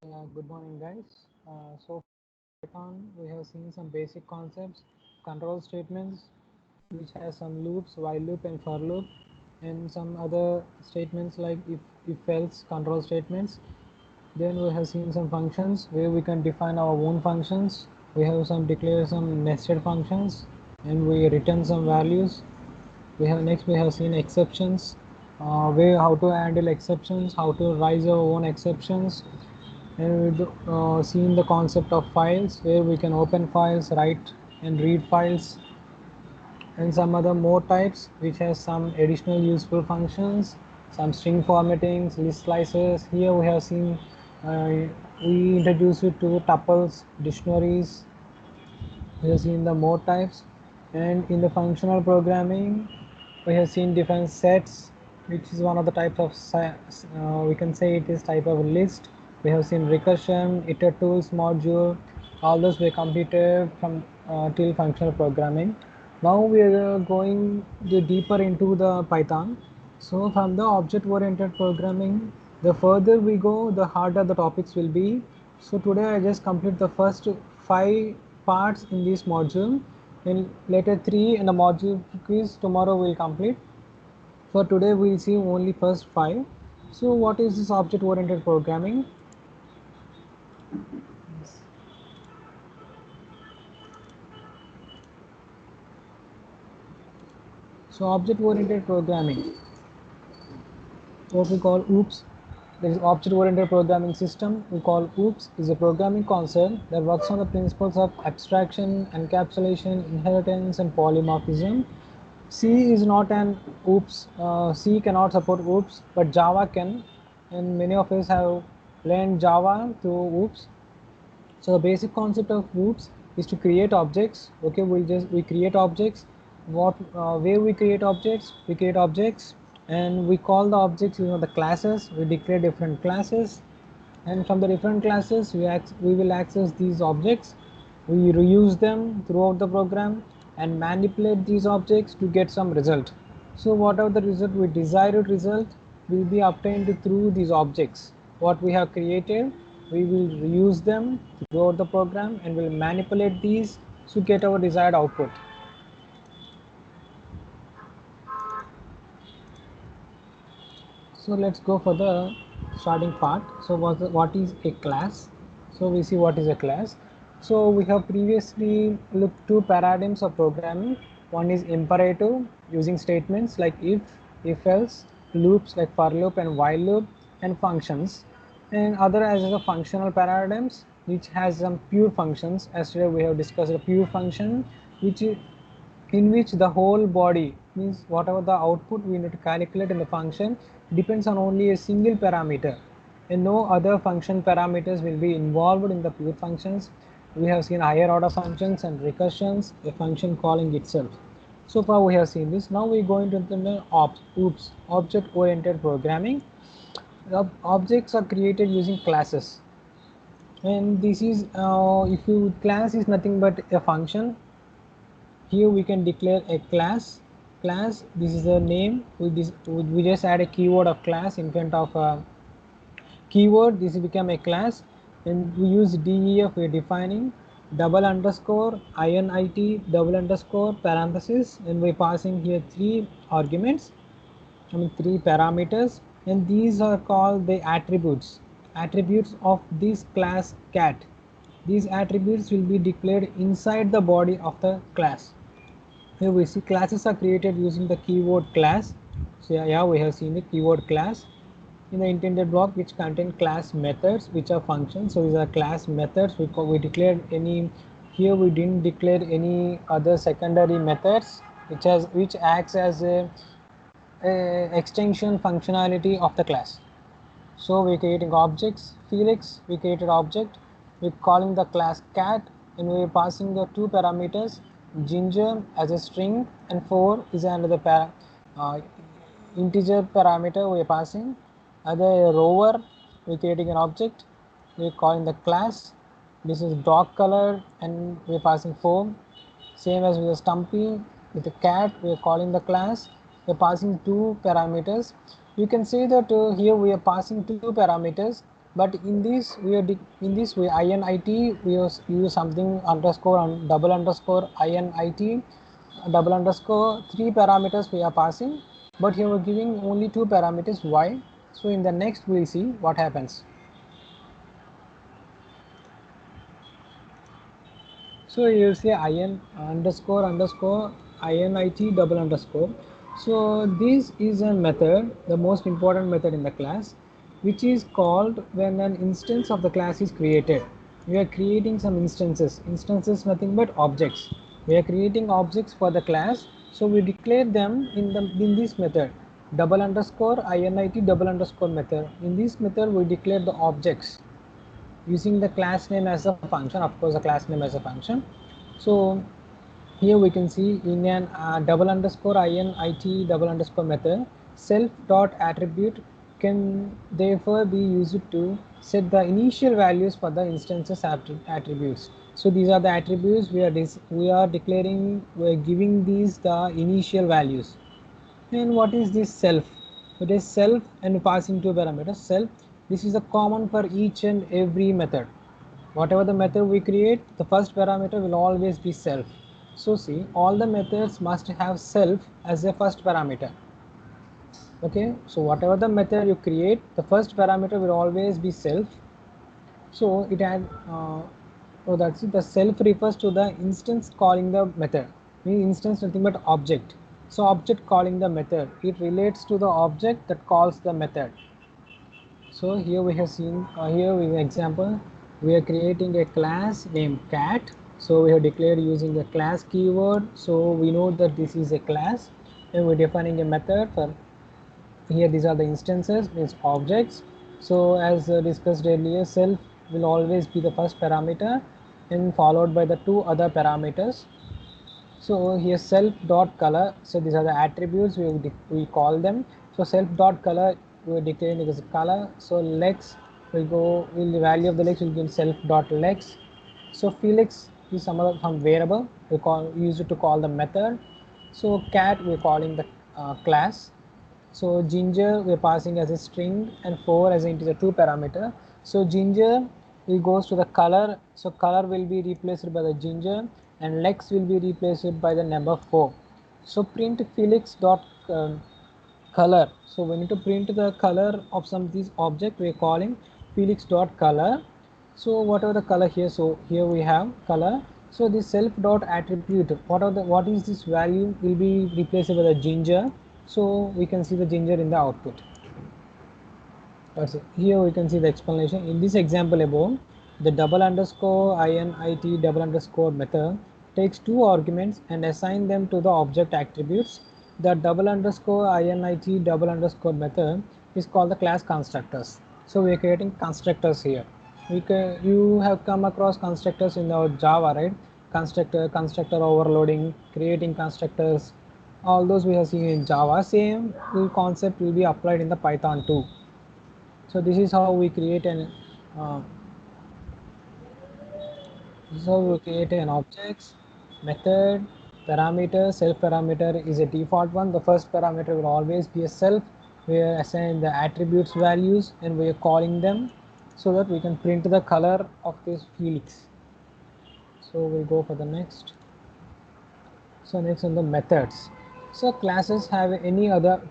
Good morning, guys. So Python, we have seen some basic concepts, control statements, which has some loops, while loop and for loop, and some other statements like if else control statements. Then we have seen some functions where we can define our own functions. We have some declare some nested functions, and we return some values. We have seen exceptions, where how to handle exceptions, how to raise our own exceptions, and we've seen the concept of files where we can open files, write and read files, and some other more types which has some additional useful functions, some string formattings, list slicers. Here we have seen we introduced it to tuples, dictionaries. We have seen the more types, and in the functional programming we have seen different sets, which is one of the types of we can say it is type of list. We have seen recursion, iter-tools module. All those were completed from till functional programming. Now we are going deeper into the Python. So from the object oriented programming, the further we go, the harder the topics will be. So today I just complete the first 5 parts in this module, and later 3 in the module quiz tomorrow we'll complete. For today we'll see only first 5. So what is this object oriented programming? So object oriented programming, what we call OOPS. There is object oriented programming system we call OOPS, is a programming concept that works on the principles of abstraction, encapsulation, inheritance and polymorphism. C is not an OOPS. C cannot support OOPS, but Java can, and many of us have learned Java through OOPS. So the basic concept of OOPS is to create objects. Okay, we create objects. Where we create objects? We create objects, and we call the objects the classes. We declare different classes, and from the different classes we will access these objects. We reuse them throughout the program and manipulate these objects to get some result. So whatever the result, we desired result will be obtained through these objects what we have created. We will reuse them throughout the program and will manipulate these to get our desired output. So let's go for the starting part. So what is a class? So we see what is a class. So we have previously looked two paradigms of programming. One is imperative, using statements like if else, loops like for loop and while loop, and functions. And other as the functional paradigms, which has some pure functions. As today we have discussed a pure function, which in which the whole body, means whatever the output we need to calculate in the function, depends on only a single parameter, and no other function parameters will be involved in the pure functions. We have seen higher order functions and recursions, a function calling itself. So far we have seen this. Now we go into the object oriented programming. Objects are created using classes, and this is if you class is nothing but a function. Here we can declare a class. This is the name. We just add a keyword of class in front of a keyword. This become a class, and we use def. We're defining double underscore init double underscore parenthesis, and we're passing here 3 arguments, 3 parameters, and these are called the attributes of this class cat. These attributes will be declared inside the body of the class. Here we see classes are created using the keyword class. So yeah, we have seen the keyword class in the intended block, which contain class methods, which are functions. So these are class methods. We declared any, here we didn't declare any other secondary methods which acts as a extension functionality of the class. So we're creating objects. Felix, we created object. We're calling the class cat, and we're passing the 2 parameters, ginger as a string, and 4 is another integer parameter we're passing. Other rover, we're creating an object. We're calling the class. This is dog color, and we're passing 4. Same as with the Stumpy, with the cat, we are calling the class. We are passing 2 parameters. You can see that here we are passing 2 parameters. But in this we are in this way init we use something underscore and double underscore init double underscore 3 parameters we are passing, but here we're giving only 2 parameters. Why? So in the next we'll see what happens. So you'll say in underscore underscore init double underscore. So this is a method, the most important method in the class, which is called when an instance of the class is created. We are creating some instances. Instances nothing but objects. We are creating objects for the class. So we declare them in this method, double underscore init double underscore method. In this method we declare the objects using the class name as a function, of course the class name as a function. So here we can see in an double underscore init double underscore method, self dot attribute can therefore be used to set the initial values for the instances attributes. So these are the attributes we are declaring, we are giving these the initial values. And what is this self? It is self and passing two parameters. Self, this is a common for each and every method. Whatever the method we create, the first parameter will always be self. So see, all the methods must have self as a first parameter. Okay, so whatever the method you create, the first parameter will always be self. So it had so that's it. The self refers to the instance calling the method. Means instance nothing but object. So object calling the method, it relates to the object that calls the method. So here we have seen here we have example, we are creating a class named cat. So we have declared using the class keyword, so we know that this is a class, and we're defining a method for here. These are the instances, means objects. So as discussed earlier, self will always be the first parameter and followed by the two other parameters. So here self dot color, so these are the attributes we call them. So self dot color we are declaring it as a color. So lex will go, will the value of the lex will give self dot lex. So Felix is some variable we use it to call the method. So cat we're calling the class. So ginger we're passing as a string, and 4 as an integer, 2 parameter. So ginger it goes to the color, so color will be replaced by the ginger, and lex will be replaced by the number 4. So print Felix dot color. So we need to print the color of some of these object, we're calling Felix dot color. So whatever the color here, so here we have color. So this self dot attribute, what is this value will be replaced by the ginger. So we can see the ginger in the output. That's it. Here we can see the explanation in this example above. The double underscore init double underscore method takes two arguments and assign them to the object attributes. The double underscore init double underscore method is called the class constructors. So we are creating constructors here. You have come across constructors in our Java, right? Constructor overloading, creating constructors, all those we have seen in Java. Same concept will be applied in the Python too. So this is how we create an objects, method, parameter. Self parameter is a default one. The first parameter will always be a self. We are assigning the attributes values and we are calling them so that we can print the color of this Felix. So we'll go for the next. So next on the methods. So classes have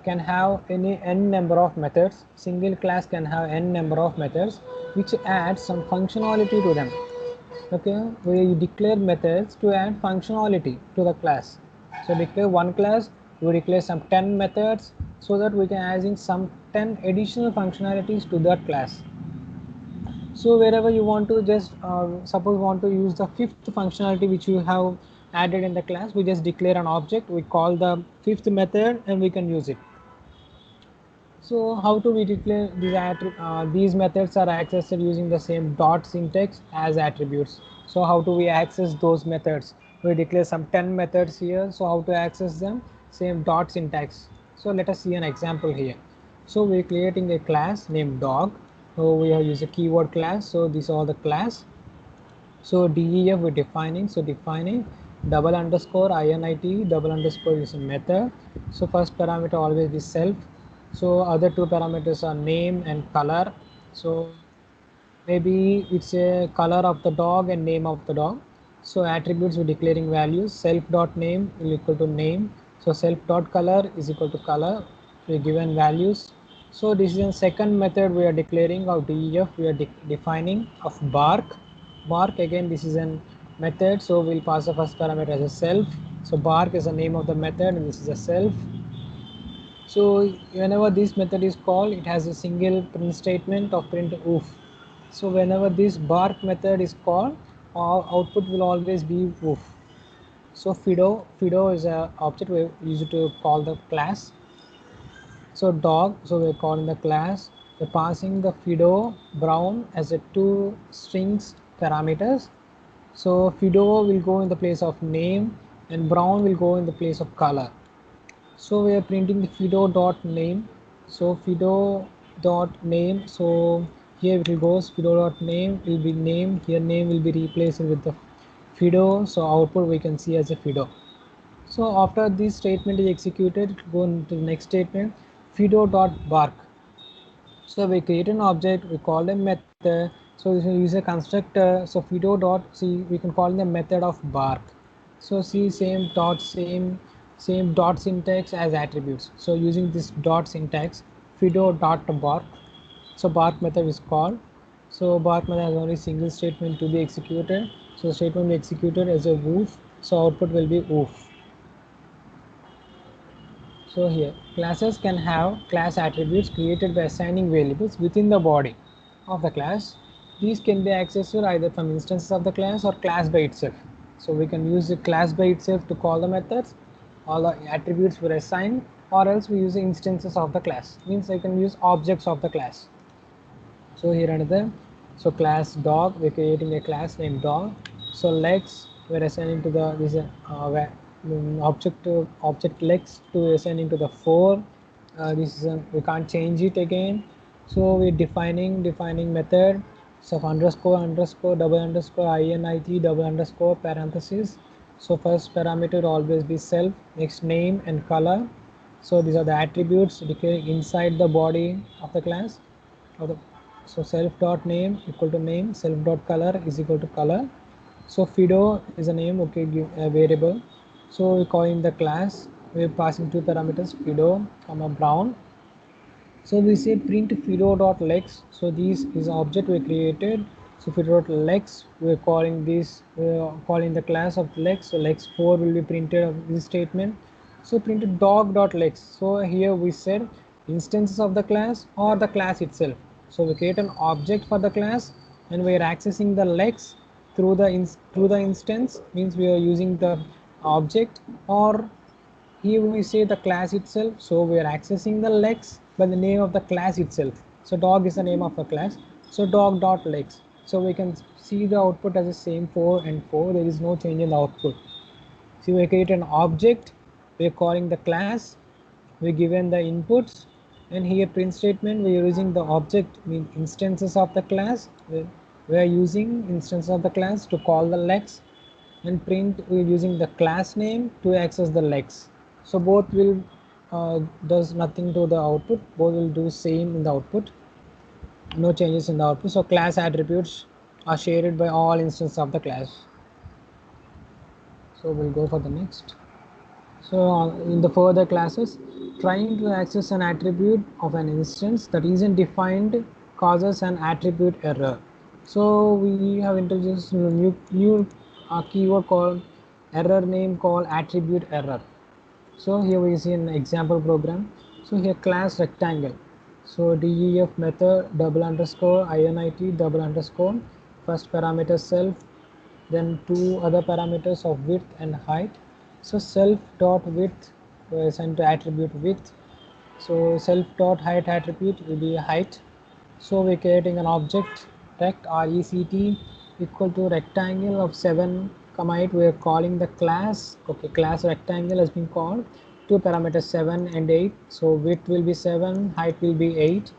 can have any n number of methods. Single class can have n number of methods which add some functionality to them. Okay, we declare methods to add functionality to the class. So declare one class, we declare some 10 methods so that we can add in some 10 additional functionalities to that class. So wherever you want to just suppose want to use the fifth functionality which you have added in the class, we just declare an object, we call the fifth method and we can use it. So how do we declare these methods are accessed using the same dot syntax as attributes. So how do we access those methods? We declare some 10 methods here. So how to access them? Same dot syntax. So let us see an example here. So we're creating a class named dog. So we have used a keyword class. So these are the class. So def we're defining. So defining double underscore init double underscore is a method. So first parameter always be self. So other two parameters are name and color. So maybe it's a color of the dog and name of the dog. So attributes we're declaring values. Self dot name will equal to name. So self dot color is equal to color. We're given values. So this is a second method we are declaring of DEF. We are defining of bark. Bark, again, this is a method. So we'll pass the first parameter as a self. So bark is the name of the method and this is a self. So whenever this method is called, it has a single print statement of print oof. So whenever this bark method is called, our output will always be oof. So Fido is a object we use it to call the class. So dog, so we're calling the class. We're passing the Fido brown as a two strings parameters. So Fido will go in the place of name and brown will go in the place of color. So we are printing the Fido dot name. So Fido dot name. So here it will goes Fido dot name will be name. Here name will be replaced with the Fido. So output we can see as a Fido. So after this statement is executed, go into the next statement. Fido dot bark. So we create an object. We call a method. So we use a constructor. So Fido dot see we can call the method of bark. So see same dot syntax as attributes. So using this dot syntax, Fido dot bark. So bark method is called. So bark method has only single statement to be executed. So statement will be executed as a woof. So output will be woof. So here classes can have class attributes created by assigning variables within the body of the class. These can be accessed either from instances of the class or class by itself. So we can use the class by itself to call the methods. All the attributes were assigned, or else we use the instances of the class. Means I can use objects of the class. So here another. So class dog, we're creating a class named dog. So legs we're assigning to the this object legs to assigning to the 4. This is we can't change it again. So we're defining method. So underscore double underscore init double underscore parenthesis. So first parameter always be self, next name and color. So these are the attributes declared inside the body of the class. So self dot name equal to name, self dot color is equal to color. So Fido is a name, okay, give a variable. So we calling the class, we're passing two parameters Fido comma brown. So we say print Fido dot legs. So this is object we created. So Fido dot legs, we're calling this, we're calling the class of legs. So legs 4 will be printed of this statement. So printed dog dot legs. So here we said instances of the class or the class itself. So we create an object for the class and we are accessing the legs through the instance, means we are using the object, or here we say the class itself. So we are accessing the legs by the name of the class itself. So dog is the name of the class. So dog dot legs. So we can see the output as the same 4 and 4. There is no change in the output. So we create an object. We are calling the class. We given the inputs, and here print statement we are using the object mean instances of the class. We are using instances of the class to call the legs, and print we are using the class name to access the legs. So both will does nothing to the output. Both will do same in the output. No changes in the output. So class attributes are shared by all instances of the class. So we'll go for the next. So in the further classes, trying to access an attribute of an instance that isn't defined causes an attribute error. So we have introduced a new keyword called error name called attribute error. So here we see an example program. So here class rectangle. So def method double underscore init double underscore, first parameter self, then two other parameters of width and height. So self dot width we assign to attribute width. So self dot height attribute will be height. So we're creating an object rect equal to rectangle of 7, 8. We are calling the class. Okay, class rectangle has been called. Two parameters 7 and 8. So width will be 7, height will be 8,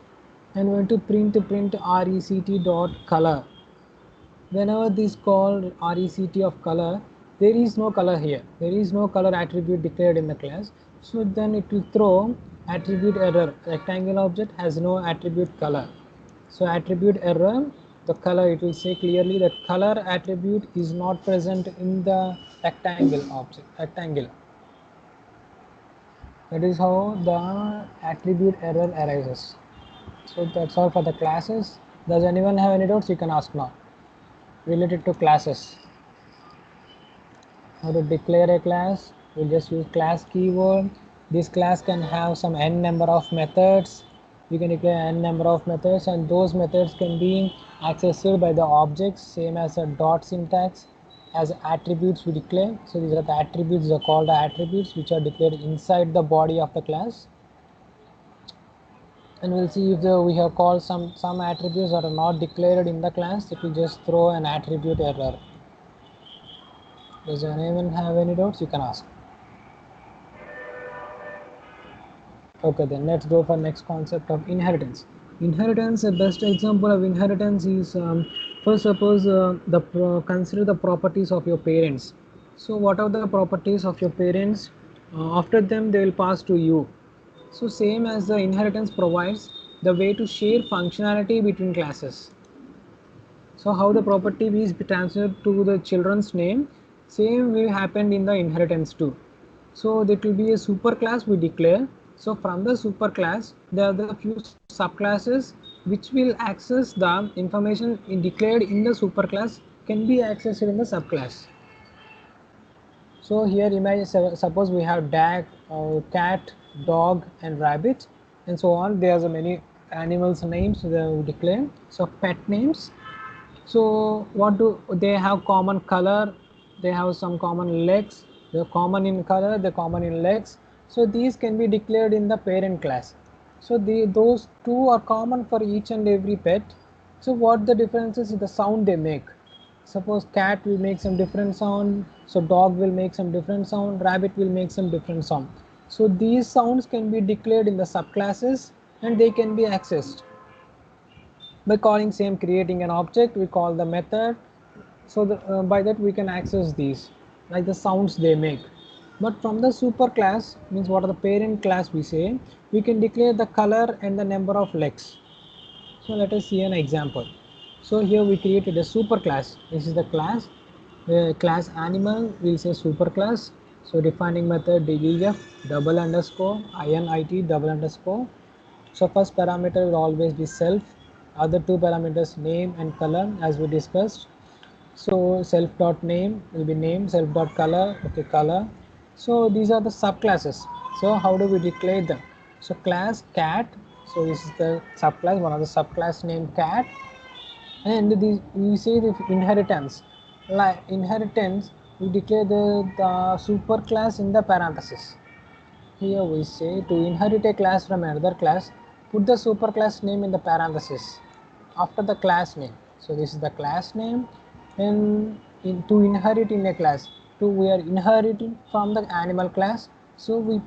and we're going to print rect dot color. Whenever this called rect of color, there is no color here. There is no color attribute declared in the class. So then it will throw attribute error. Rectangle object has no attribute color. So attribute error the color, it will say clearly that color attribute is not present in the rectangle object, rectangle. That is how the attribute error arises. So that's all for the classes. Does anyone have any doubts? You can ask now. Related to classes. How to declare a class? We'll just use class keyword. This class can have some n number of methods. You can declare n number of methods, and those methods can be accessed by the objects, same as a dot syntax. As attributes we declare. So these are the attributes, are called the attributes, which are declared inside the body of the class. And we'll see if we have called some attributes that are not declared in the class, it will just throw an attribute error. Does anyone have any doubts? You can ask. Okay, then let's go for next concept of inheritance. Inheritance, a best example of inheritance is, first suppose consider the properties of your parents. So what are the properties of your parents? After them they will pass to you. So same as the inheritance provides the way to share functionality between classes. So how the property is transferred to the children's name, same will happen in the inheritance too. So that will be a superclass we declare. So from the superclass, there are the few subclasses which will access the information declared in the superclass can be accessed in the subclass. So here imagine, suppose we have cat, dog and rabbit and so on. There are many animals names they will declare. So pet names. So what do they have? Common color, they have some common legs, they're common in color, they're common in legs. So these can be declared in the parent class. So those two are common for each and every pet. So what the difference is the sound they make. Suppose cat will make some different sound, so dog will make some different sound, rabbit will make some different sound. So these sounds can be declared in the subclasses and they can be accessed by calling same, creating an object, we call the method. So by that we can access these like the sounds they make. But from the superclass, means what are the parent class, we say we can declare the color and the number of legs. So let us see an example. So here we created a superclass. This is the class, class animal, we'll say superclass. So defining method def double underscore init double underscore. So first parameter will always be self, other two parameters name and color as we discussed. So self dot name will be name, self dot color, okay, color. So these are the subclasses. So how do we declare them? So class cat, so this is the subclass, one of the subclass named cat, and we say the inheritance. Like inheritance, we declare the superclass in the parenthesis. Here we say to inherit a class from another class, put the superclass name in the parenthesis after the class name. So this is the class name, and to inherit in a class, we are inheriting from the animal class, so we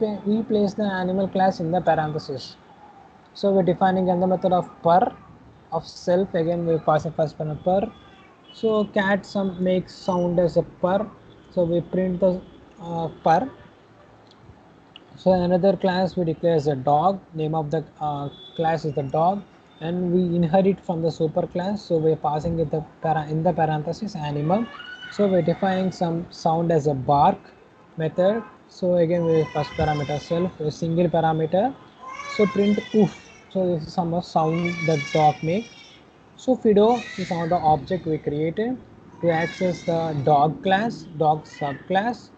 place the animal class in the parenthesis. So we're defining another method of per of self, again we pass a first parameter per. So cat makes sound as a per, so we print the per. So another class we declare as a dog, name of the class is the dog, and we inherit from the superclass, so we're passing it in the parenthesis animal. So we're defining some sound as a bark method. So again we first parameter self, a single parameter, so print oof. So this is some sound that dog make. So Fido is one of the object we created to access the dog class, dog subclass.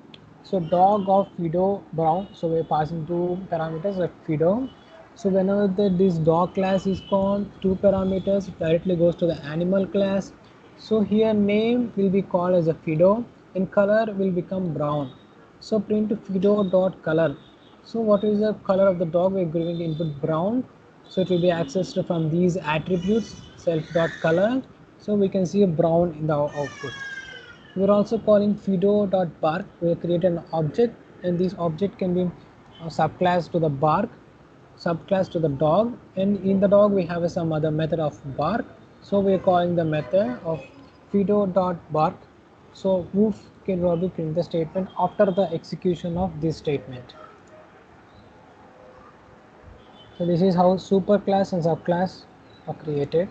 So dog of Fido Brown. So we're passing two parameters of Fido. So whenever this dog class is called, two parameters directly goes to the animal class. So here name will be called as a Fido and color will become brown. So print Fido dot color. So what is the color of the dog? We're giving input brown. So it will be accessed from these attributes self dot color. So we can see a brown in the output. We're also calling Fido dot bark. We create an object, and this object can be a subclass to the bark, subclass to the dog, and in the dog we have some other method of bark. So we're calling the method of Fido dot bark. So woof can probably print the statement after the execution of this statement. So this is how superclass and subclass are created.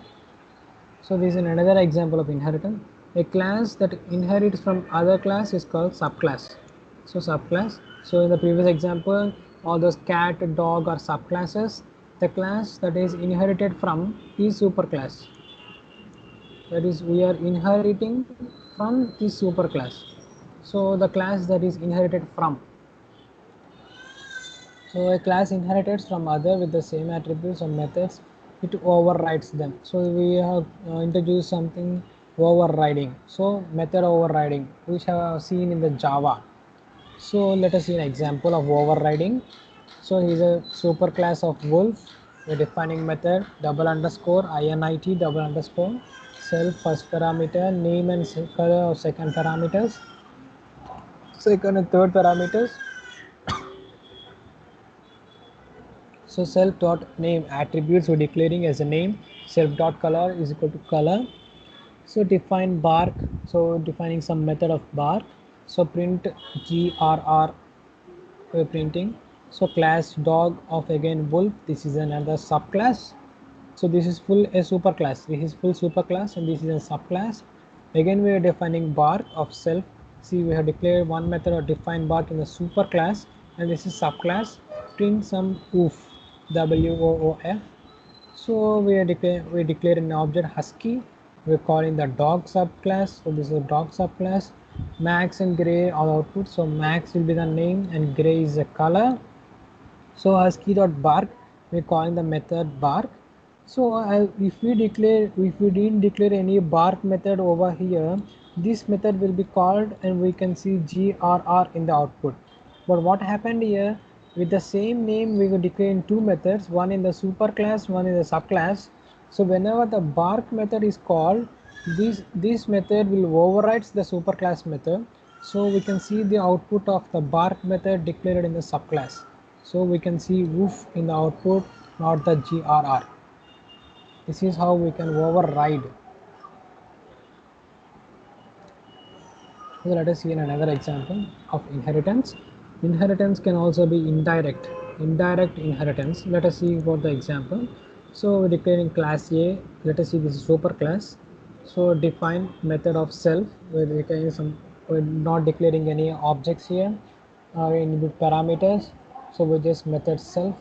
So this is another example of inheritance. A class that inherits from other class is called subclass. So subclass. So in the previous example, all those cat, dog are subclasses. The class that is inherited from is superclass. That is, we are inheriting from this superclass. So the class that is inherited from. So a class inherits from other with the same attributes or methods, it overrides them. So we have introduced something overriding. So method overriding, which I have seen in the Java. So let us see an example of overriding. So here is a superclass of wolf. We're defining method double underscore init double underscore self first parameter name and color of second parameters, second and third parameters. So self dot name attributes we're declaring as a name, self dot color is equal to color. So define bark, so defining some method of bark. So print grr, we're printing. So class dog of again wolf, this is another subclass. So this is full a superclass, this is full superclass and this is a subclass. Again we are defining bark of self. See, we have declared one method of define bark in the superclass and this is subclass. Print some woof, woof. So we declare an object husky. We're calling the dog subclass. So this is a dog subclass. Max and gray are output. So max will be the name and gray is the color. So husky.bark, we're calling the method bark. So if we didn't declare any bark method over here, this method will be called and we can see grr in the output. But what happened here, with the same name we will declare in two methods, one in the superclass, one in the subclass. So whenever the bark method is called, this method will overrides the superclass method. So we can see the output of the bark method declared in the subclass. So we can see woof in the output, not the grr. This is how we can override. So let us see another example of inheritance. Inheritance can also be indirect inheritance. Let us see about the example. So we're declaring class A. Let us see, this is superclass. So define method of self. We're not declaring any objects here, any parameters. So we just method self.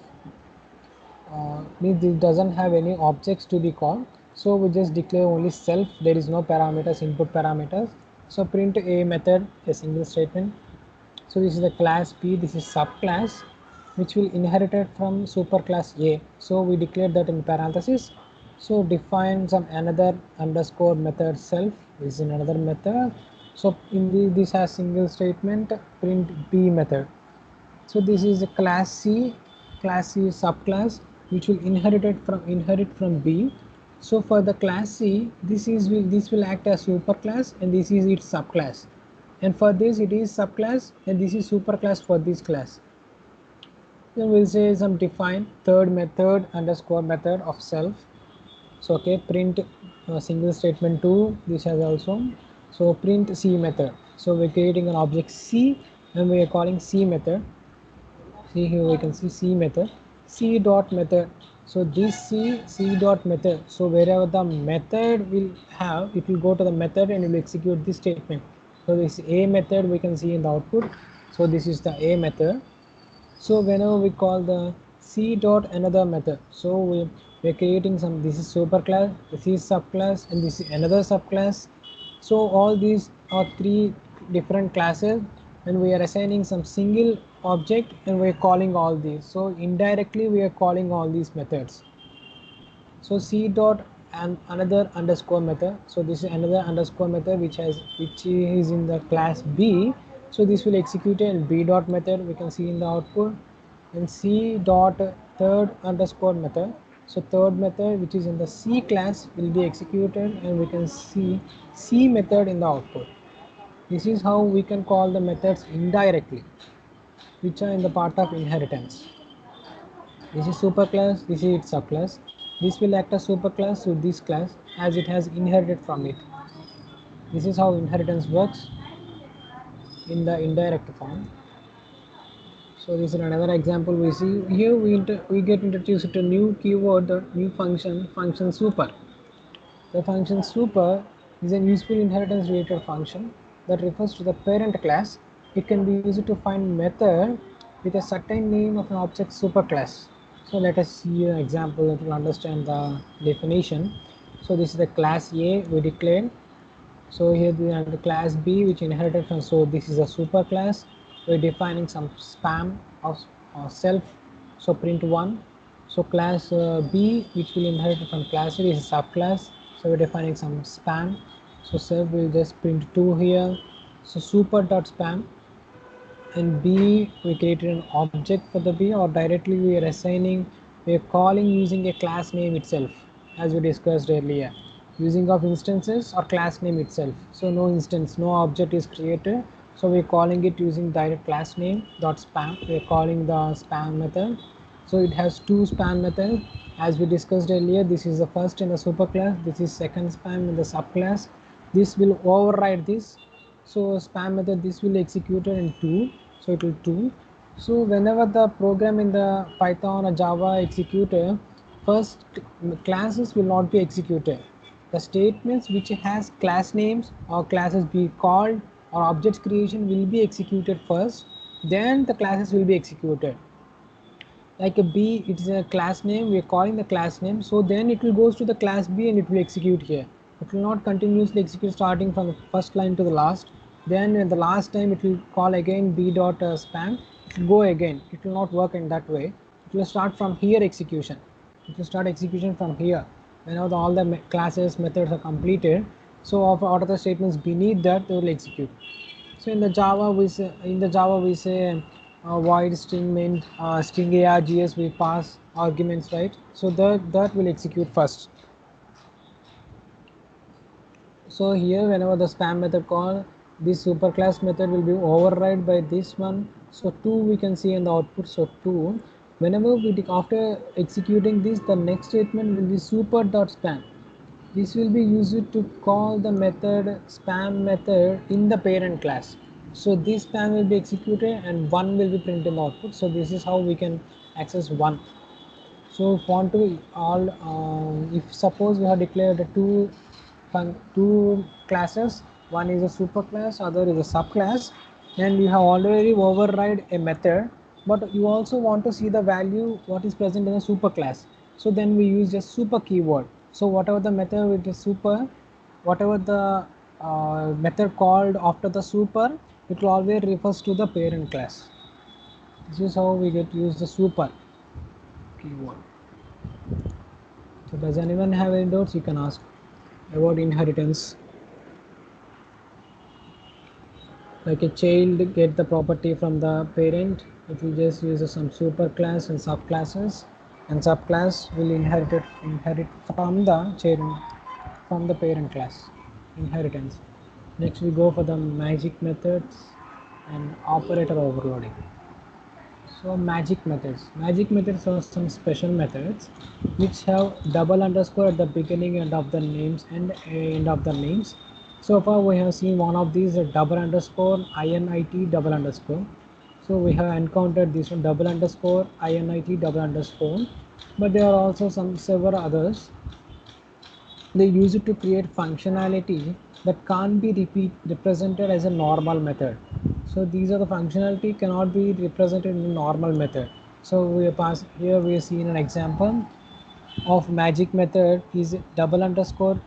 Means this doesn't have any objects to be called, so we just declare only self. There is no parameters, input parameters. So print a method, a single statement. So this is the class B, this is subclass which will inherit it from superclass A. So we declare that in parenthesis. So define some another underscore method self, this is another method. So in this has single statement, print B method. So this is a class C subclass which will inherit from B. So for the class C, this will act as superclass and this is its subclass. And for this it is subclass and this is superclass for this class. Then we'll say some define third underscore method of self. So okay, print single statement 2, this has also. So print C method. So we're creating an object C and we are calling C method. See here we can see C method, C dot method. So this C dot method. So wherever the method will have, it will go to the method and it will execute this statement. So this A method we can see in the output. So this is the A method. So whenever we call the C dot another method, so we're creating some, this is superclass, this is subclass and this is another subclass. So all these are three different classes and we are assigning some single object and we're calling all these. So indirectly we are calling all these methods. So C dot and another underscore method. So this is another underscore method which is in the class B. So this will execute a B dot method we can see in the output, and C dot third underscore method. So third method which is in the C class will be executed and we can see C method in the output. This is how we can call the methods indirectly which are in the part of inheritance. This is superclass, this is its subclass. This will act as superclass to this class as it has inherited from it. This is how inheritance works in the indirect form. So this is another example we see. Here we get introduced to a new keyword, the new function super. The function super is a useful inheritance related function that refers to the parent class. It can be used to find method with a certain name of an object superclass. So let us see an example that will understand the definition. So this is the class A we declared. So here we have the class B which inherited from, so this is a superclass. We're defining some span of self, so print 1. So class B which will inherit from class A is a subclass, so we're defining some span. So self will just print 2 here. So super dot span, and B we created an object for the B, or directly we are assigning, we are calling using a class name itself, as we discussed earlier, using of instances or class name itself. So no instance, no object is created, so we're calling it using direct class name dot span. We're calling the span method. So it has two span methods, as we discussed earlier. This is the first in the superclass, this is second span in the subclass. This will override this. So span method, this will execute in 2, so it will 2. So whenever the program in the Python or Java executed, first classes will not be executed. The statements which has class names or classes be called or objects creation will be executed first, then the classes will be executed. Like a B, it is a class name, we are calling the class name, so then it will goes to the class B and it will execute here. It will not continuously execute starting from the first line to the last. Then at the last time it will call again B dot span, it will go again. It will not work in that way. It will start from here execution. It will start execution from here whenever all the classes methods are completed. So out of the statements beneath that they will execute. So in the Java we say void string main string args we pass arguments, right? So that will execute first. So here whenever the span method call, this superclass method will be override by this one. So 2 we can see in the output. So 2, whenever we after executing this, the next statement will be super dot span. This will be used to call the method span method in the parent class. So this span will be executed and 1 will be printed in the output. So this is how we can access 1. So if want to all, if suppose we have declared two classes, one is a superclass, other is a subclass, and you have already override a method, but you also want to see the value what is present in a superclass. So then we use just super keyword. So whatever the method with the super, whatever the method called after the super, it will always refers to the parent class. This is how we get use the super keyword. So does anyone have any doubts? You can ask about inheritance. Like a child get the property from the parent, it will just use some superclass and subclasses, and subclass will inherit from the child, from the parent class. Inheritance. Next we go for the magic methods and operator overloading. So magic methods are some special methods which have double underscore at the beginning and of the names and end of the names. So far we have seen one of these, double underscore init double underscore. So we have encountered this one, double underscore init double underscore, but there are also some several others. They use it to create functionality that can't be represented as a normal method. So these are the functionality cannot be represented in a normal method. So we pass here, we have seen an example of magic method is double underscore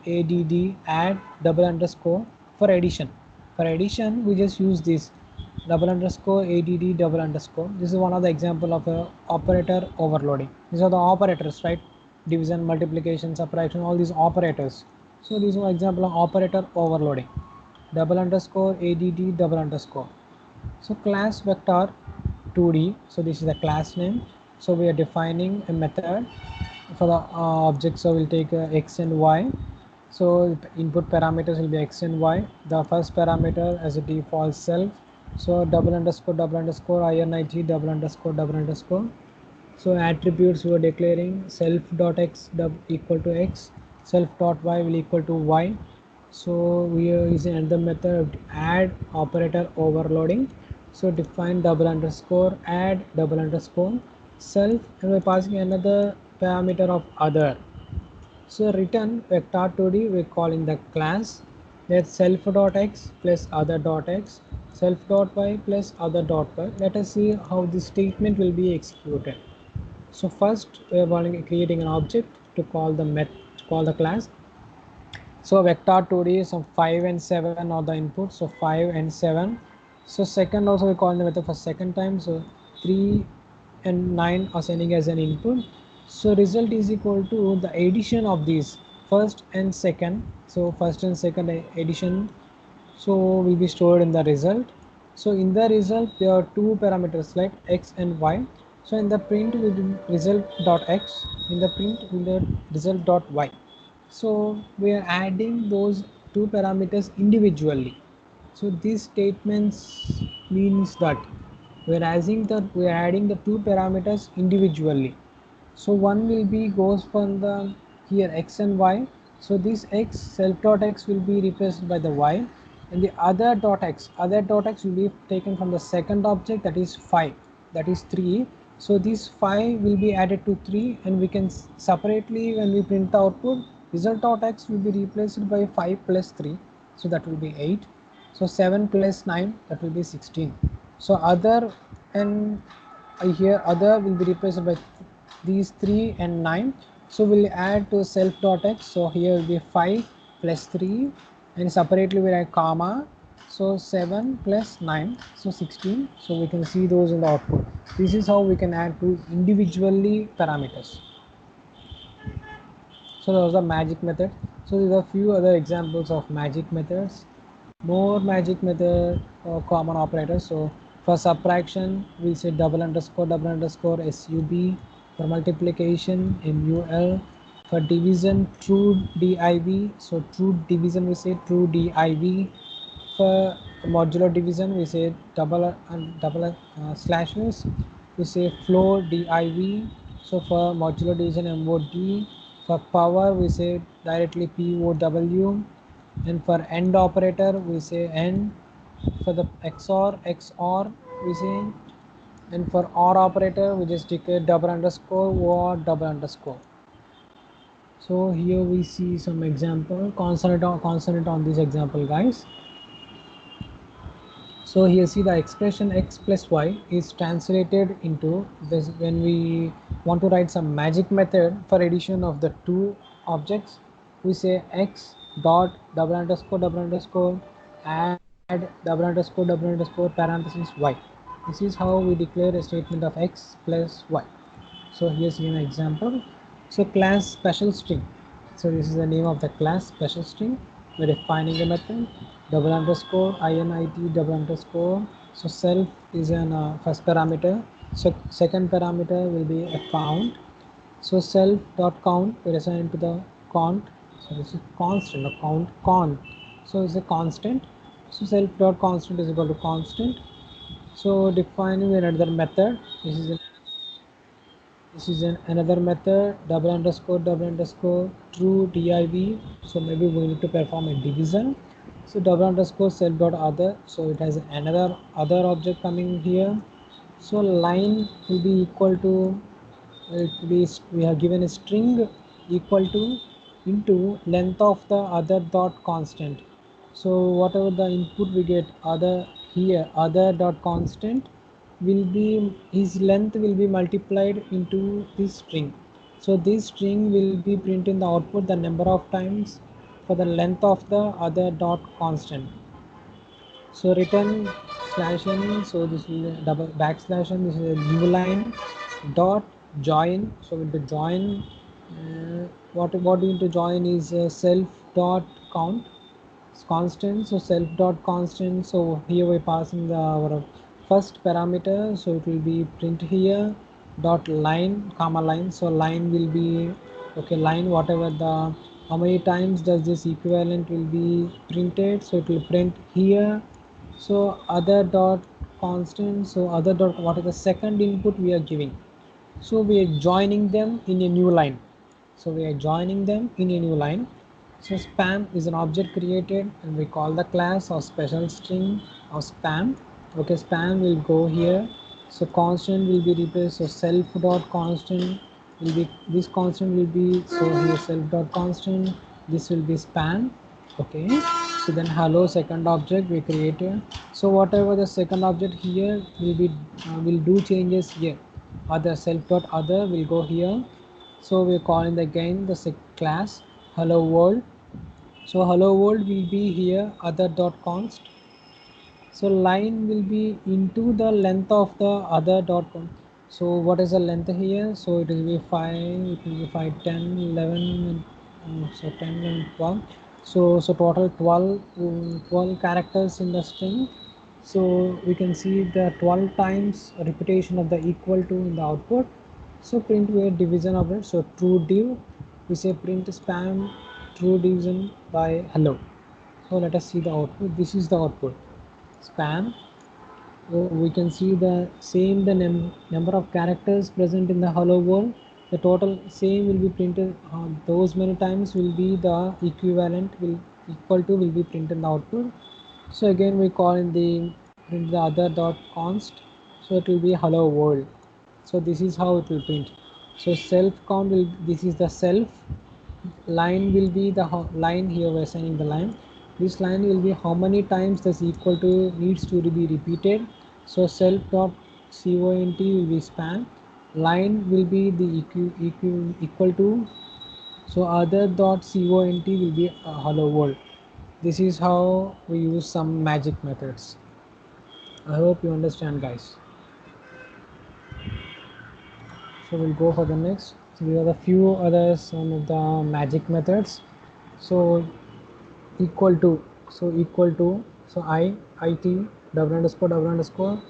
add double underscore for addition. For addition we just use this double underscore add double underscore. This is one of the example of a operator overloading. These are the operators, right? Division, multiplication, subtraction, all these operators. So these are example of operator overloading. Double underscore add double underscore. So class vector 2D, so this is the class name. So we are defining a method for the object. So we'll take x and y. So input parameters will be x and y. The first parameter as a default self. So double underscore init double underscore. So attributes we are declaring self dot x equal to x, self dot y will equal to y. So we are using another method add operator overloading. So define double underscore add double underscore self, and we're passing another parameter of other. So return vector 2D, we're calling the class. That's self dot x plus other dot x, self dot y plus other dot y. Let us see how this statement will be executed. So first we are creating an object to call the class. So vector 2D, so 5 and 7 are the inputs, so 5 and 7. So second also we call the method for second time, so 3 and 9 are sending as an input. So result is equal to the addition of these first and second. So first and second addition, so will be stored in the result. So in the result there are two parameters like x and y. So in the print will be result dot x, in the print will be result dot y. So we are adding those two parameters individually. So these statements means that we are adding the two parameters individually. So one will be goes from the here x and y. So this x self dot x will be replaced by the y, and the other dot x will be taken from the second object, that is 5, that is 3. So this 5 will be added to 3, and we can separately, when we print the output, result dot x will be replaced by 5 plus 3, so that will be 8. So 7 plus 9, that will be 16. So other, and here other will be replaced by these 3 and 9. So we'll add to self dot x. So here will be 5 plus 3, and separately we'll add comma. So 7 plus 9, so 16. So we can see those in the output. This is how we can add to individually parameters. So that was the magic method. So there are a few other examples of magic methods. More magic method or common operators. So for subtraction, we'll say double underscore sub. For multiplication, mul. For division, true div. So true division, we say true div. For modular division, we say double slashes. We say floor div. So for modular division, mod. For power, we say directly pow. And for AND operator, we say AND. For the XOR we say. And for OR operator, we just declare double underscore or double underscore. So here we see some example consonant on this example, guys. So here see the expression x plus y is translated into this when we want to write some magic method for addition of the two objects. We say x dot double underscore add double underscore parenthesis y. This is how we declare a statement of x plus y. So here's an example. So class special string. So this is the name of the class special string. We're defining a method double underscore init double underscore. So self is an first parameter. So second parameter will be a count. So self dot count we assign to the count. So this is constant, a count. So it's a constant. So self dot constant is equal to constant. So defining another method. This is another method double underscore true div. So maybe we need to perform a division. So double underscore self dot other. So it has another other object coming here. So line will be equal to we have given a string equal to into length of the other dot constant. So whatever the input we get other here other dot constant will be his length will be multiplied into this string. So this string will be printed in the output the number of times for the length of the other dot constant. So return slash n, so this is a double backslash n, this is a new line dot join. So with the join what we need to join is self dot count constant. So self dot constant, so here we're passing the our first parameter, so it will be print here dot line comma line. So line will be okay, line whatever the how many times does this equivalent will be printed, so it will print here. So other dot constant, so other dot what is the second input we are giving, so we are joining them in a new line. So we are joining them in a new line. So spam is an object created and we call the class or special string of spam. Okay, spam will go here. So constant will be replaced. So self dot constant will be, this constant will be, so here self dot constant, this will be span. Okay, so then hello second object we created. So whatever the second object here will be, will do changes here. Other self dot other will go here. So we're calling again the class hello world. So hello world will be here other dot const. So line will be into the length of the other dot com. So what is the length here? So it will be 5, it will be 5, 10, 11, so 10 and 12. So total 12, 12 characters in the string. So we can see the 12 times repetition of the equal to in the output. So print where division of it. So true div, we say print span true division by hello. So let us see the output. This is the output span. So we can see the same the number of characters present in the hello world. The total same will be printed. Those many times will be the equivalent will equal to will be printed in the output. So again we call in the print the other dot const. So it will be hello world. So this is how it will print. So self count will, this is the self. Line will be the line, here we're assigning the line. This line will be how many times this equal to needs to be repeated. So self dot cont will be span. Line will be the equal to. So other dot cont will be hello world. This is how we use some magic methods. I hope you understand, guys. So we'll go for the next. So we have a few other some of the magic methods. So equal to, so equal to, so it double underscore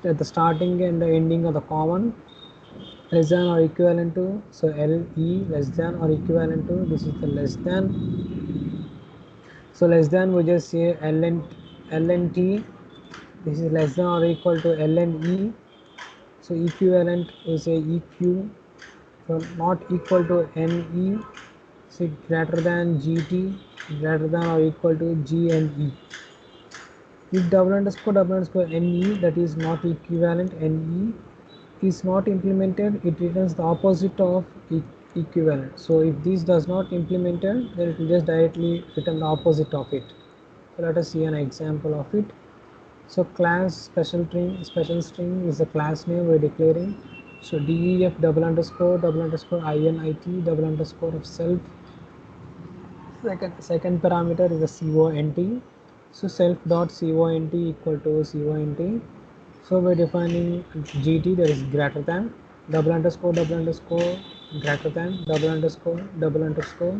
at the starting and the ending of the common, less than or equivalent to, so le less than or equivalent to, this is the less than. So less than we just say lnt, this is less than or equal to lne. So equivalent we say eq. So not equal to ne, so greater than gt, greater than or equal to g and e. If double underscore ne, that is not equivalent, ne is not implemented, it returns the opposite of equivalent. So if this does not implemented, then it will just directly return the opposite of it. So let us see an example of it. So class special string is the class name we're declaring. So def double underscore init double underscore of self. Second parameter is the cont. So self dot cont equal to cont. So we're defining gt, that is greater than double underscore greater than double underscore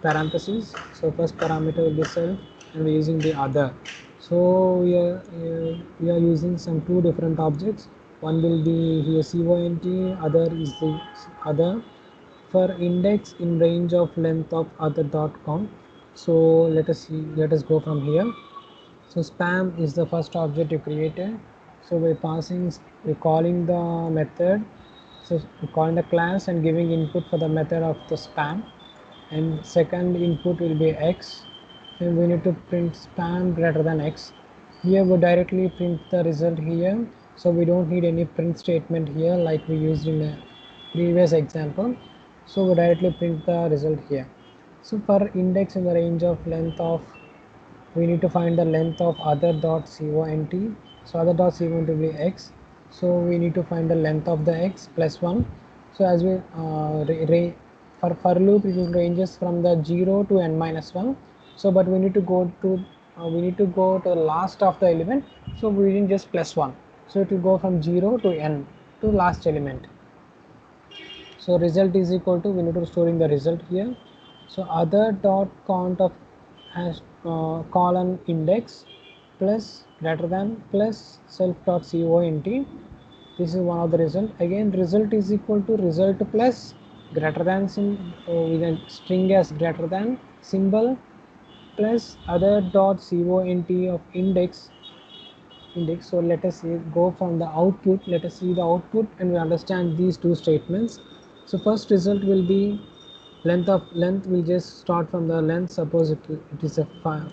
parentheses. So first parameter will be self, and we're using the other. So we are using some two different objects. One will be here cont, other is the other for index in range of length of other dot count. So let us go from here. So spam is the first object you created. So we're calling the method. So we're calling the class and giving input for the method of the spam, and second input will be x, and we need to print spam greater than x. Here we directly print the result here, so we don't need any print statement here like we used in the previous example. So we directly print the result here. So for index in the range of length of, we need to find the length of other dot cont. So other dot cont will be x. So we need to find the length of the x plus 1. So as we for loop it ranges from the 0 to n minus 1. So but we need to go to the last of the element. So we didn't just plus 1. So it will go from 0 to n to last element. So result is equal to, we need to storing the result here. So other dot count of has colon index plus greater than plus self dot cont. This is one of the result. Again result is equal to result plus greater than with a string as greater than symbol plus other dot cont of index. So let us go from the output. Let us see the output and we understand these two statements. So first result will be length will just start from the length. Suppose it is a 4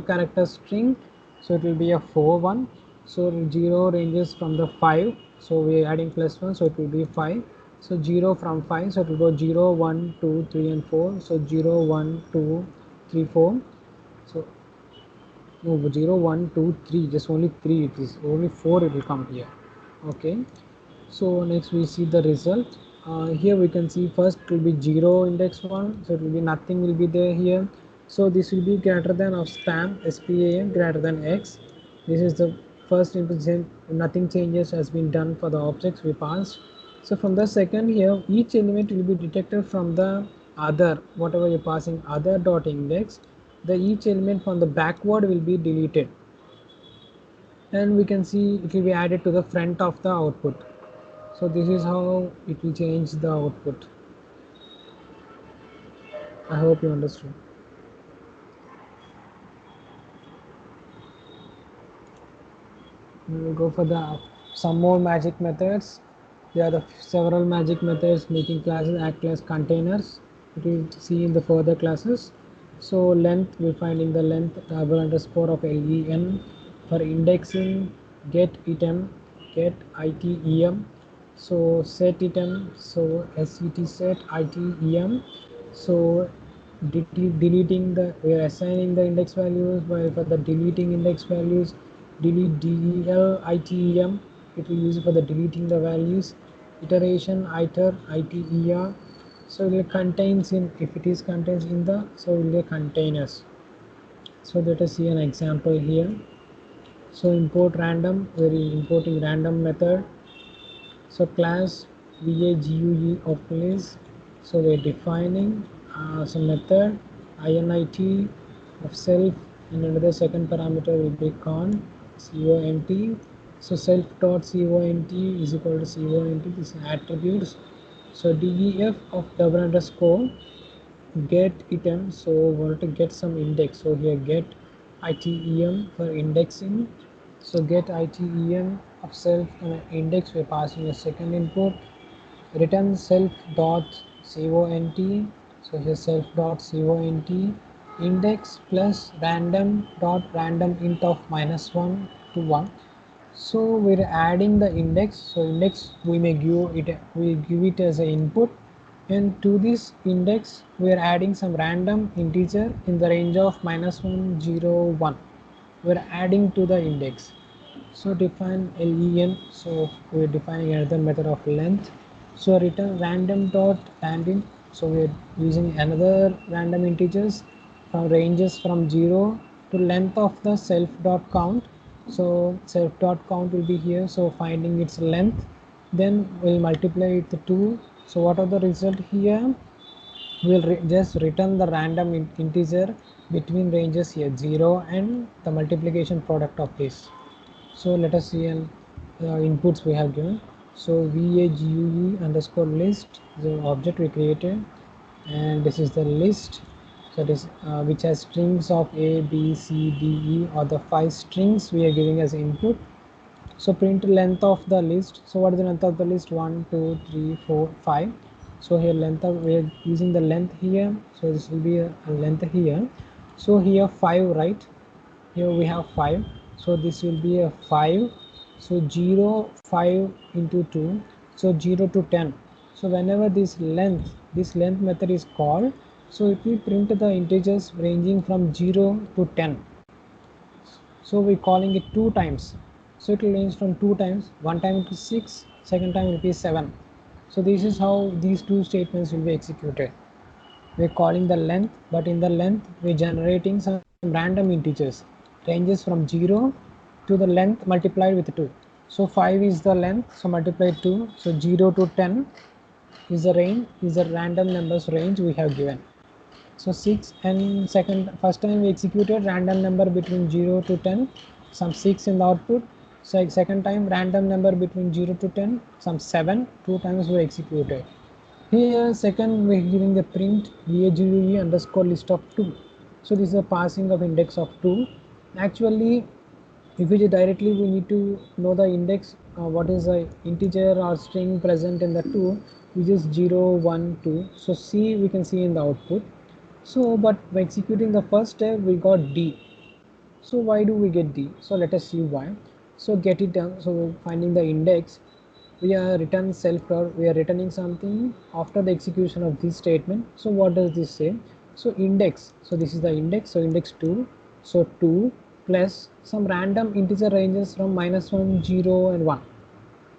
character string, so it will be a 4 1. So 0 ranges from the 5 So we are adding plus 1, so it will be 5. So 0 from 5, so it will go 0, 1, 2, 3 and 4. So 0, 1, 2, 3, 4. So no, 0, 1, 2, 3, just only 3 it is, only 4 it will come here. Okay, so next we see the result. Here we can see first it will be 0 index 1, so it will be nothing will be there here. So this will be greater than of spam greater than x. This is the first input, nothing changes has been done for the objects we passed. So from the second here, each element will be detected from the other, whatever you're passing other dot index, the each element from the backward will be deleted, and we can see it will be added to the front of the output. So this is how it will change the output. I hope you understood. We will go for the some more magic methods. There are the several magic methods making classes act as containers. It will see in the further classes. So length, we finding the length double underscore of len. For indexing, get item, get item. So set item, so set item. So deleting the, we are assigning the index values, while for the deleting index values, delete item, it will use it for the deleting the values. Iteration iter. So it will contains in, if it is contains in the, so it will be containers. So let us see an example here. So import random, we are importing random method. So class VAGUE of place. So we're defining some method init of self, and another second parameter will be cont. So self dot cont is equal to cont. This is attributes. So def of double underscore get item. So we want to get some index. So here get item for indexing. So get item of self and index, we're passing a second input. Return self dot cont. So here self dot cont index plus random dot random int of -1 to 1. So we're adding the index. So index we may give it as an input, and to this index we are adding some random integer in the range of -1, 0, 1. We're adding to the index. So define len. So we're defining another method of length. So return random dot random. So we're using another random integers from ranges from 0 to length of the self dot count. So self dot count will be here. So finding its length, then we'll multiply it to 2. So what are the result here? We'll just return the random integer between ranges here 0 and the multiplication product of this. So let us see an inputs we have given. So VAGUE underscore list, the object we created, and this is the list. So this which has strings of A, B, C, D, E, or the 5 strings we are giving as input. So print length of the list. So what is the length of the list? 1, 2, 3, 4, 5. So here length of, we are using the length here. So this will be a length here. So here 5, right? Here we have 5. So this will be a 5. So 0, 5 into 2. So 0 to 10. So whenever this length method is called, so it will print the integers ranging from 0 to 10. So we're calling it 2 times. So it will range from 2 times. One time it is 6, second time it will be 7. So this is how these two statements will be executed. We're calling the length, but in the length we're generating some random integers, ranges from 0 to the length multiplied with 2. So 5 is the length, so multiply 2. So 0 to 10 is the range, is the random numbers range we have given. So 6, and first time we executed random number between 0 to 10, some 6 in the output. So second time random number between 0 to 10, some 7, 2 times we executed. Here second we are giving the print VAGUE underscore list of 2. So this is a passing of index of 2. Actually, if we directly we need to know the index, what is the integer or string present in the 2, which is 0, 1, 2. So C we can see in the output. So but by executing the first step we got D. So why do we get D? So let us see why. So get it done. So finding the index. we are return self dot, we are returning something after the execution of this statement. So what does this say? So index, so this is the index, so index 2, so 2 plus some random integer ranges from -1, 0 and 1.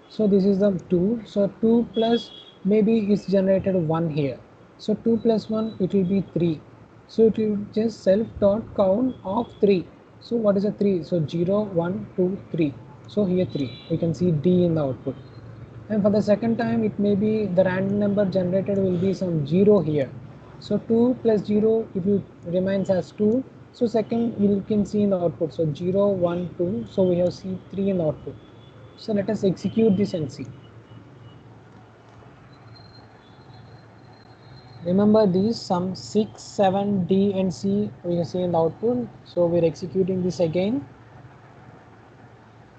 So this is the 2, so 2 plus maybe it's generated 1 here, so 2 plus 1 it will be 3, so it will just self dot count of 3. So what is a 3? So 0 1 2 3, so here 3, we can see D in the output. And for the second time it may be the random number generated will be some 0 here, so 2 plus 0 it will remains as 2, so second you can see in the output, so 0 1 2, so we have C 3 in the output. So let us execute this and see. Remember these some 6 7 D and C we can see in the output, so we're executing this again.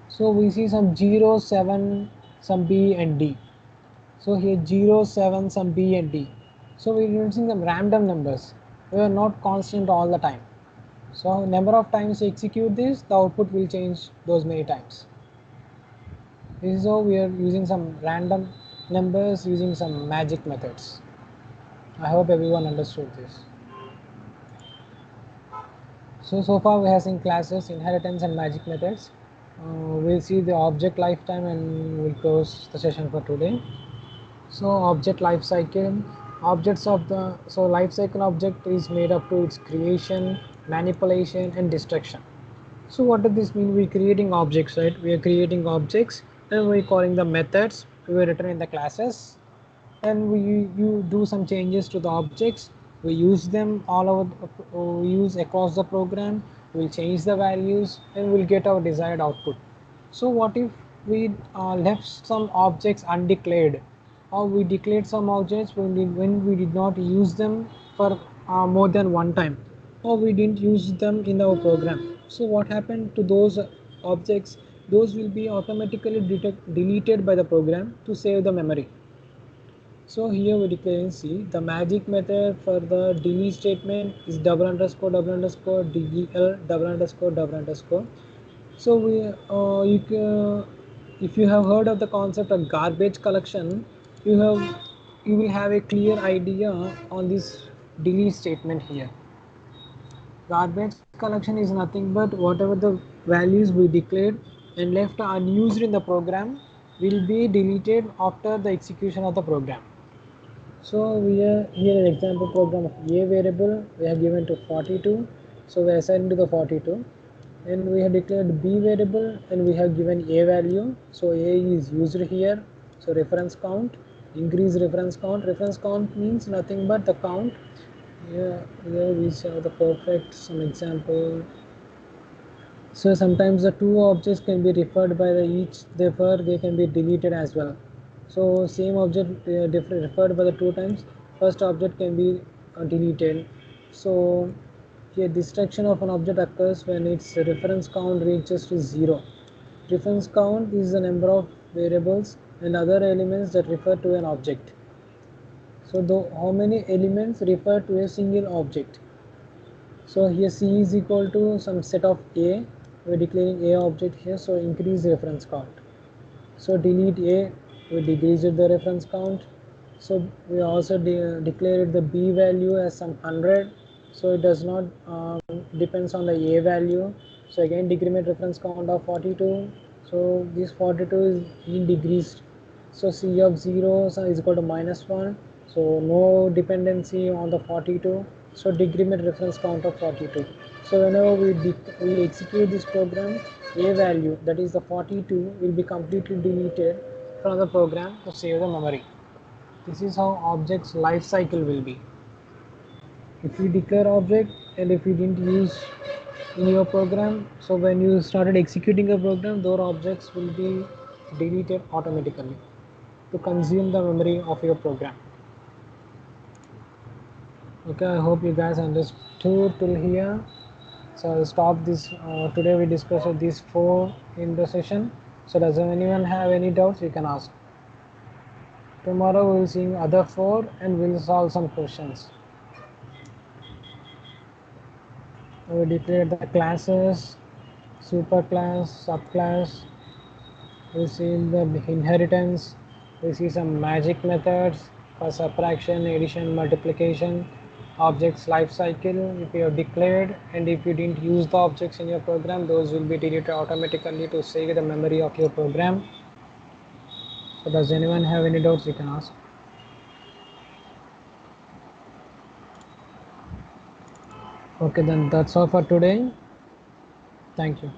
So we see some 0 7 some B and D. So here 0 7 some B and D, so we're using some random numbers, we are not constant all the time. So number of times you execute this, the output will change those many times. This is how we are using some random numbers using some magic methods. I hope everyone understood this. So far we have seen classes, inheritance and magic methods. We'll see the object lifetime and we'll close the session for today. So object life cycle, objects of the, so life cycle object is made up to its creation, manipulation and destruction. So what does this mean? We're creating objects, right? We are creating objects and we're calling the methods, we will return in the classes, and you do some changes to the objects, we use them all over we use across the program, we'll change the values and we'll get our desired output. So what if we left some objects undeclared, or we declared some objects when we did not use them for more than one time, or we didn't use them in our program? So what happened to those objects? Those will be automatically deleted by the program to save the memory. So here we declare C. The magic method for the delete statement is double underscore del double underscore double underscore. So if you have heard of the concept of garbage collection, you will have a clear idea on this delete statement here. Garbage collection is nothing but whatever the values we declared and left unused in the program will be deleted after the execution of the program. So we are here an example program of a variable we have given to 42. So we assign to the 42, and we have declared b variable and we have given a value. So a is used here. So reference count, increase reference count. Reference count means nothing but the count. Here we saw the perfect some example. So sometimes the two objects can be referred by the each, therefore they can be deleted as well. So same object referred by the two times, first object can be deleted. So here destruction of an object occurs when its reference count reaches to 0. Reference count is the number of variables and other elements that refer to an object. So how many elements refer to a single object? So here C is equal to some set of A, we are declaring A object here, so increase reference count. So delete A, we decreased the reference count. So we also declared the B value as some 100, so it does not depends on the A value. So again decrement reference count of 42, so this 42 is being decreased. So C of 0 is equal to -1, so no dependency on the 42, so decrement reference count of 42. So whenever we execute this program, a value, that is the 42, will be completely deleted from the program to save the memory. This is how objects life cycle will be. If you declare object and if you didn't use in your program, so when you started executing a program, those objects will be deleted automatically to consume the memory of your program. Okay, I hope you guys understood till here. So I'll stop this. Today we discussed these 4 in the session. So does anyone have any doubts? You can ask. Tomorrow we'll see other 4 and we'll solve some questions. We declared the classes, superclass, subclass, We see the inheritance, we see some magic methods for subtraction, addition, multiplication, objects life cycle. If you have declared and if you didn't use the objects in your program, those will be deleted automatically to save the memory of your program. So does anyone have any doubts? You can ask. Okay, then that's all for today. Thank you.